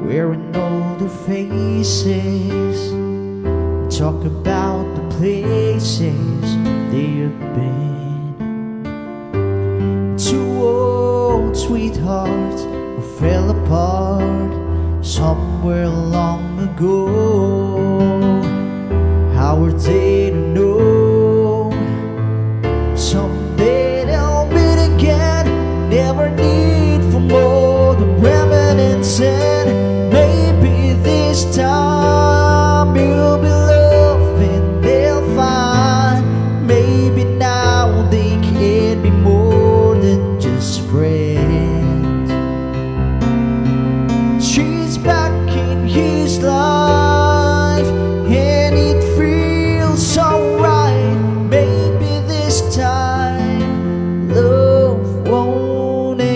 wearing older faces, talk about the places they have been. Two old sweethearts who fell apart somewhere long ago. How were they to know someday they'll meet again? Never need for more than remnants, and maybe this time you'll be loving they'll find. Maybe now they can be more than just friends. She's back in his life and it feels so right. Maybe this time love won't end.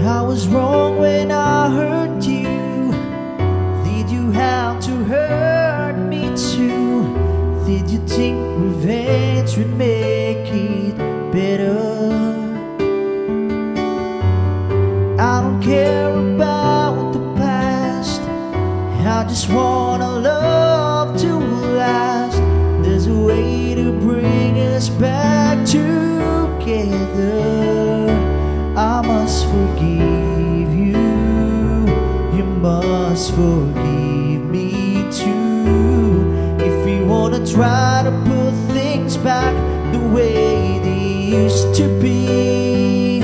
I was wrong when I hurt you. Did you have to hurt me too? Did you think revenge would make it better? I don't care about the past, I just want our love to last. There's a way to bring us back together. I must forgive you, you must forgive me too. If we wanna try to put things back the way they used to be,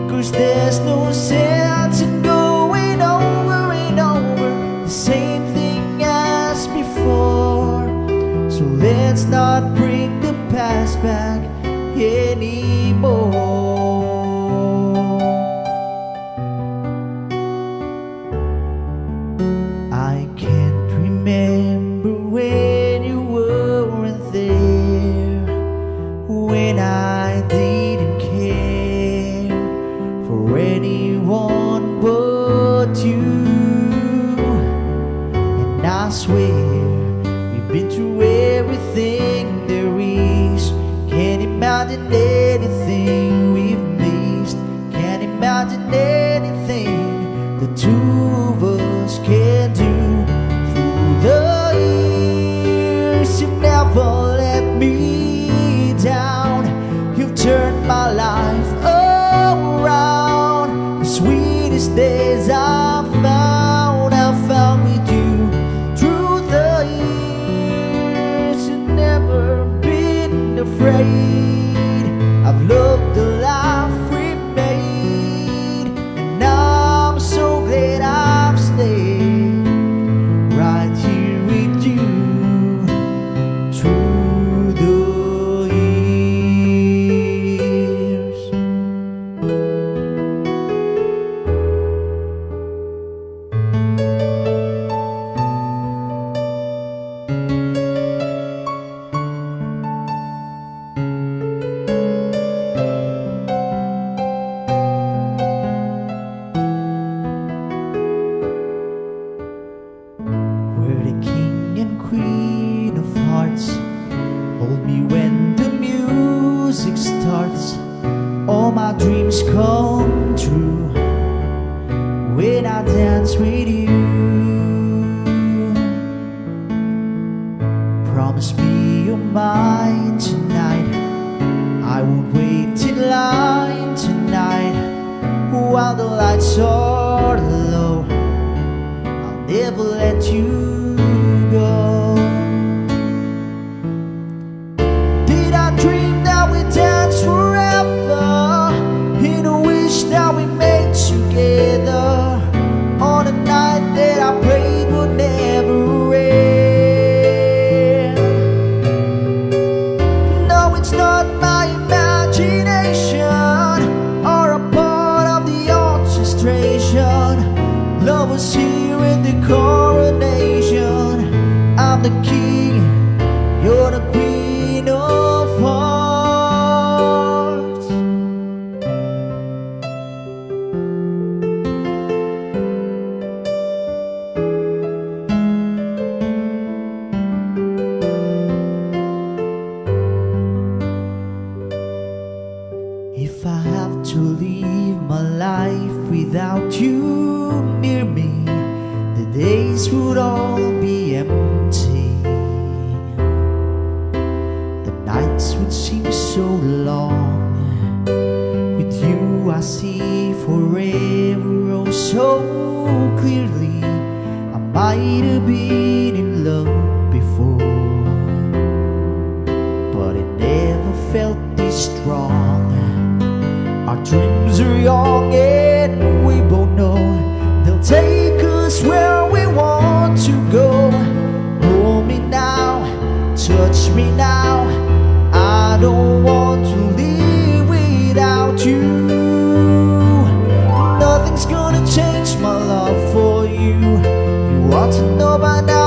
'cause there's no sense in going over and over the same thing as before. So let's not bring the past back anymore. I can't remember when you weren't there, when I didn't care for anyone but you. And I swear we've been through everything there is. Can't imagine anything we've missed. Can't imagine anything the two of us can do. Through the years you've never let me down. You've turned my life around. The sweetest days I found with you. Through the years you've never been afraid. I've loved the life we made, and I'm so glad I've stayed right here with you through the years. We're the king and queen of hearts. Hold me when the music starts. All my dreams come true when I dance with you. Promise me you're mine tonight. I won't wait in line tonight. While the lights are low, I'll never let you go. Did I dream that we dance forever in a wish that we made together on a night that I prayed would never end? No, it's not my imagination or a part of the orchestration. Love was here here in the coronation. I'm the king, you're the queen of hearts. If I have to live my life without you near me, the days would all be empty. The nights would seem so long. With you I see forever oh so clearly. I might have been in love before, but it never felt this strong. Our dreams are young and we both know they'll take us where we want to go. Hold me now, touch me now, I don't want to live without you. Nothing's gonna change my love for you. You ought to know by now